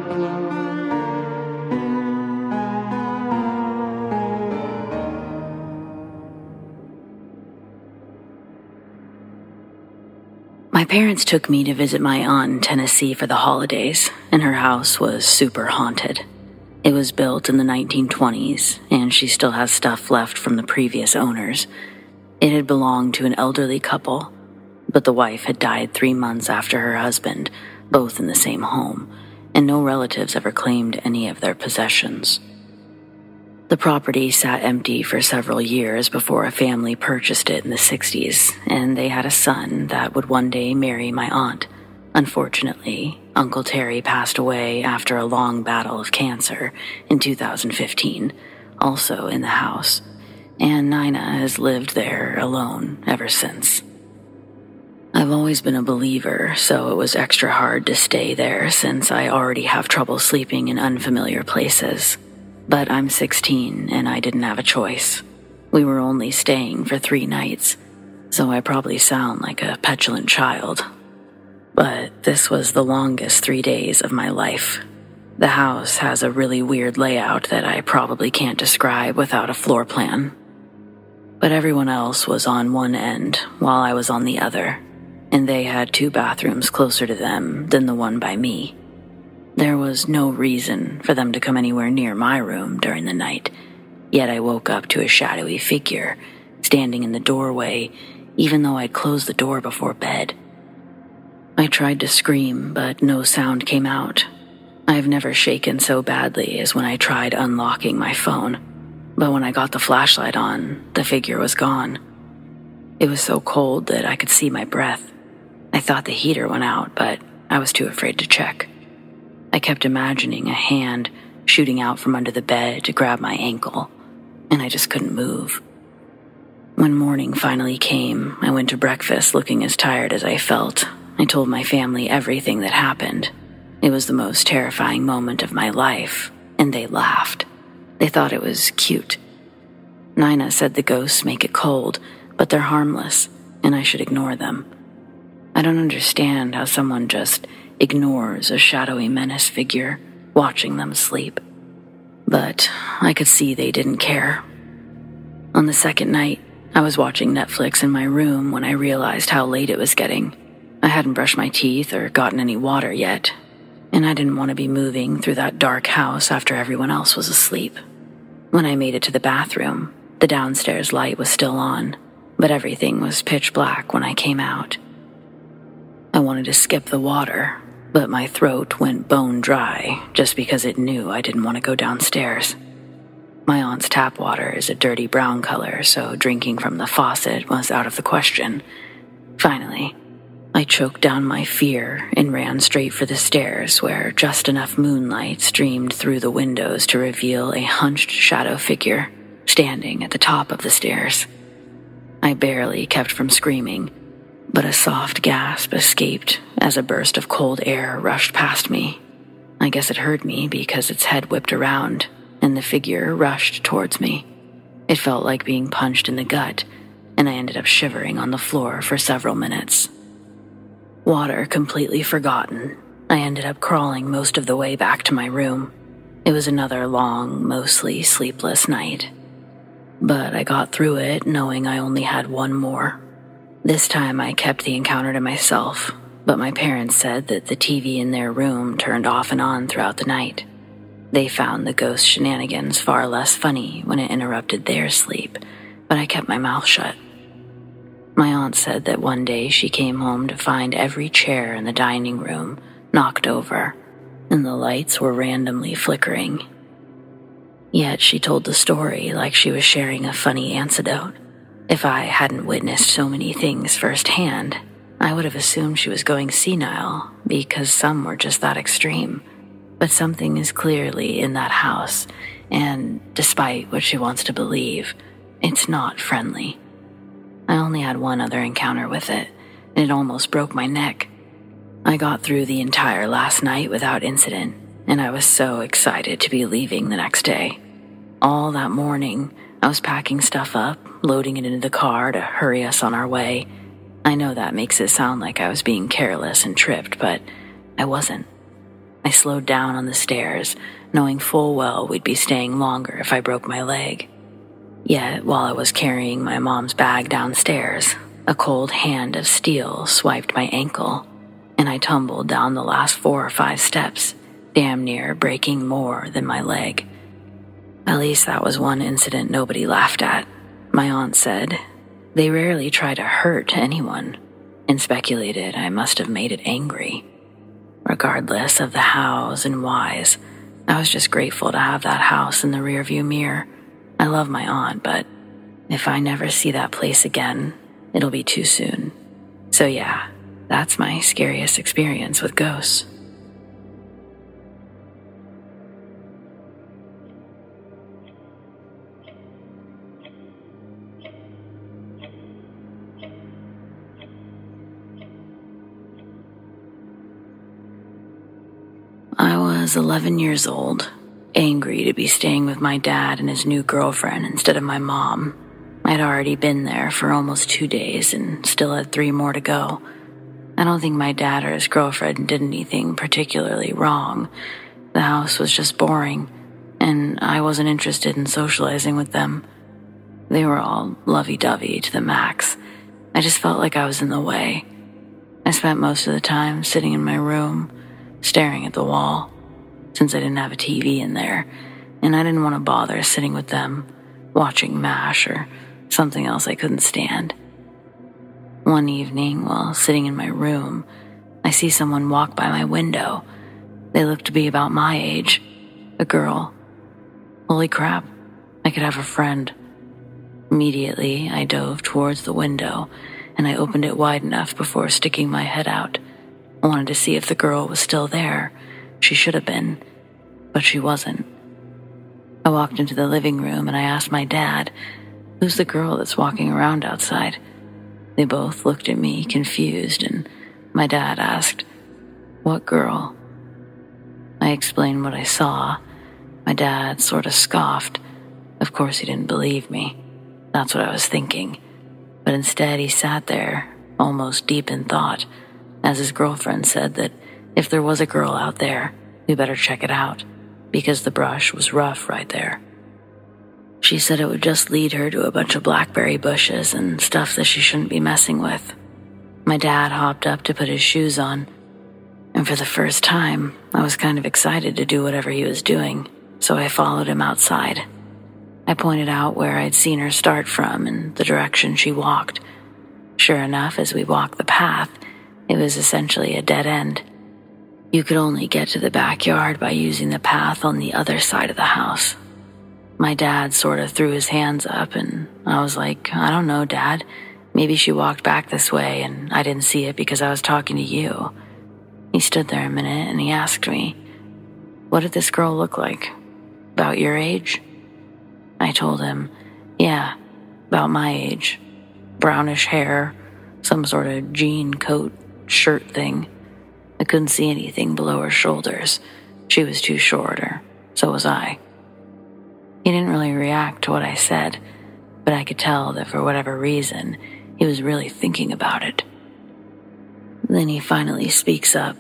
My parents took me to visit my aunt in Tennessee for the holidays, and her house was super haunted. It was built in the 1920s, and she still has stuff left from the previous owners. It had belonged to an elderly couple, but the wife had died 3 months after her husband, both in the same home, and no relatives ever claimed any of their possessions. The property sat empty for several years before a family purchased it in the 60s, and they had a son that would one day marry my aunt. Unfortunately, Uncle Terry passed away after a long battle of cancer in 2015, also in the house, and Nina has lived there alone ever since. I've always been a believer, so it was extra hard to stay there since I already have trouble sleeping in unfamiliar places. But I'm 16 and I didn't have a choice. We were only staying for 3 nights, so I probably sound like a petulant child. But this was the longest 3 days of my life. The house has a really weird layout that I probably can't describe without a floor plan. But everyone else was on one end while I was on the other, and they had 2 bathrooms closer to them than the one by me. There was no reason for them to come anywhere near my room during the night, yet I woke up to a shadowy figure standing in the doorway, even though I'd closed the door before bed. I tried to scream, but no sound came out. I've never shaken so badly as when I tried unlocking my phone, but when I got the flashlight on, the figure was gone. It was so cold that I could see my breath. I thought the heater went out, but I was too afraid to check. I kept imagining a hand shooting out from under the bed to grab my ankle, and I just couldn't move. When morning finally came, I went to breakfast looking as tired as I felt. I told my family everything that happened. It was the most terrifying moment of my life, and they laughed. They thought it was cute. Nina said the ghosts make it cold, but they're harmless, and I should ignore them. I don't understand how someone just ignores a shadowy menace figure watching them sleep. But I could see they didn't care. On the second night, I was watching Netflix in my room when I realized how late it was getting. I hadn't brushed my teeth or gotten any water yet, and I didn't want to be moving through that dark house after everyone else was asleep. When I made it to the bathroom, the downstairs light was still on, but everything was pitch black when I came out. I wanted to skip the water, but my throat went bone dry just because it knew I didn't want to go downstairs. My aunt's tap water is a dirty brown color, so drinking from the faucet was out of the question. Finally, I choked down my fear and ran straight for the stairs where just enough moonlight streamed through the windows to reveal a hunched shadow figure standing at the top of the stairs. I barely kept from screaming, but a soft gasp escaped as a burst of cold air rushed past me. I guess it hurt me because its head whipped around, and the figure rushed towards me. It felt like being punched in the gut, and I ended up shivering on the floor for several minutes. Water completely forgotten, I ended up crawling most of the way back to my room. It was another long, mostly sleepless night. But I got through it knowing I only had one more. This time I kept the encounter to myself, but my parents said that the TV in their room turned off and on throughout the night. They found the ghost shenanigans far less funny when it interrupted their sleep, but I kept my mouth shut. My aunt said that one day she came home to find every chair in the dining room knocked over, and the lights were randomly flickering. Yet she told the story like she was sharing a funny anecdote. If I hadn't witnessed so many things firsthand, I would have assumed she was going senile because some were just that extreme. But something is clearly in that house, and despite what she wants to believe, it's not friendly. I only had one other encounter with it, and it almost broke my neck. I got through the entire last night without incident, and I was so excited to be leaving the next day. All that morning, I was packing stuff up, loading it into the car to hurry us on our way. I know that makes it sound like I was being careless and tripped, but I wasn't. I slowed down on the stairs, knowing full well we'd be staying longer if I broke my leg. Yet, while I was carrying my mom's bag downstairs, a cold hand of steel swiped my ankle, and I tumbled down the last 4 or 5 steps, damn near breaking more than my leg. At least that was one incident nobody laughed at. My aunt said, "They rarely try to hurt anyone," and speculated I must have made it angry. Regardless of the hows and whys, I was just grateful to have that house in the rearview mirror. I love my aunt, but if I never see that place again, it'll be too soon. So yeah, that's my scariest experience with ghosts. I was 11 years old, angry to be staying with my dad and his new girlfriend instead of my mom. I'd already been there for almost 2 days and still had 3 more to go. I don't think my dad or his girlfriend did anything particularly wrong. The house was just boring, and I wasn't interested in socializing with them. They were all lovey-dovey to the max. I just felt like I was in the way. I spent most of the time sitting in my room, staring at the wall, since I didn't have a TV in there, and I didn't want to bother sitting with them, watching MASH or something else I couldn't stand. One evening, while sitting in my room, I see someone walk by my window. They looked to be about my age, a girl. Holy crap, I could have a friend. Immediately, I dove towards the window, and I opened it wide enough before sticking my head out. I wanted to see if the girl was still there. She should have been, but she wasn't. I walked into the living room and I asked my dad, "Who's the girl that's walking around outside?" They both looked at me confused, and my dad asked, "What girl?" I explained what I saw. My dad sort of scoffed. Of course he didn't believe me. That's what I was thinking. But instead he sat there, almost deep in thought, as his girlfriend said that if there was a girl out there, we better check it out, because the brush was rough right there. She said it would just lead her to a bunch of blackberry bushes and stuff that she shouldn't be messing with. My dad hopped up to put his shoes on, and for the first time, I was kind of excited to do whatever he was doing, so I followed him outside. I pointed out where I'd seen her start from and the direction she walked. Sure enough, as we walked the path, it was essentially a dead end. You could only get to the backyard by using the path on the other side of the house. My dad sort of threw his hands up, and I was like, "I don't know, Dad. Maybe she walked back this way, and I didn't see it because I was talking to you." He stood there a minute, and he asked me, "What did this girl look like? About your age?" I told him, "Yeah, about my age. Brownish hair, some sort of jean coat, shirt thing. I couldn't see anything below her shoulders. She was too short, or so was I." He didn't really react to what I said, but I could tell that for whatever reason, he was really thinking about it. Then he finally speaks up,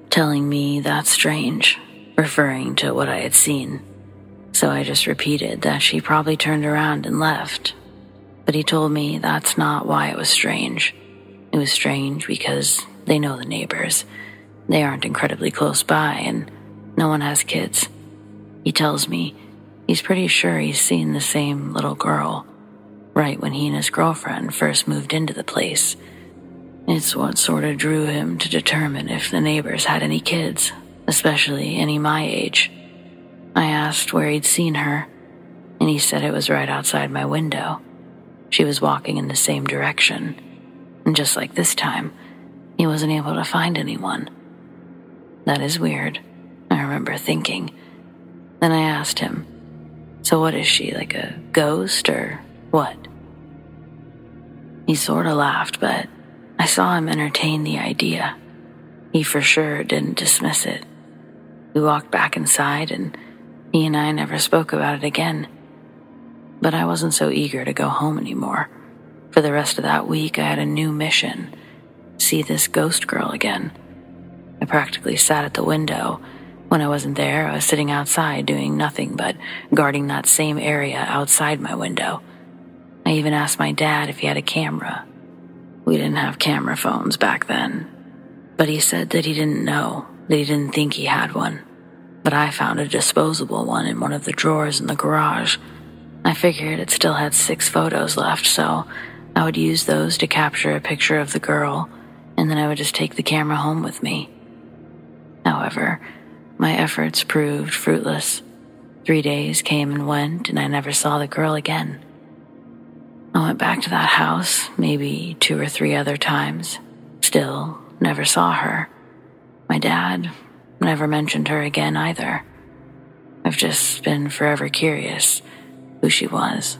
telling me that's strange, referring to what I had seen. So I just repeated that she probably turned around and left. But he told me that's not why it was strange. It was strange because they know the neighbors. They aren't incredibly close by, and no one has kids. He tells me he's pretty sure he's seen the same little girl right when he and his girlfriend first moved into the place. It's what sort of drew him to determine if the neighbors had any kids, especially any my age. I asked where he'd seen her, and he said it was right outside my window. She was walking in the same direction, and just like this time, he wasn't able to find anyone. That is weird, I remember thinking. Then I asked him, "So what is she, like a ghost or what?" He sort of laughed, but I saw him entertain the idea. He for sure didn't dismiss it. We walked back inside, and he and I never spoke about it again. But I wasn't so eager to go home anymore. For the rest of that week, I had a new mission: see this ghost girl again. I practically sat at the window, When I wasn't there, I was sitting outside doing nothing but guarding that same area outside my window. I even asked my dad if he had a camera. We didn't have camera phones back then, but he said that he didn't know, that he didn't think he had one. But I found a disposable one in one of the drawers in the garage. I figured it still had 6 photos left, so I would use those to capture a picture of the girl, and then I would just take the camera home with me. However, my efforts proved fruitless. 3 days came and went, and I never saw the girl again. I went back to that house maybe 2 or 3 other times. Still, never saw her. My dad never mentioned her again either. I've just been forever curious who she was.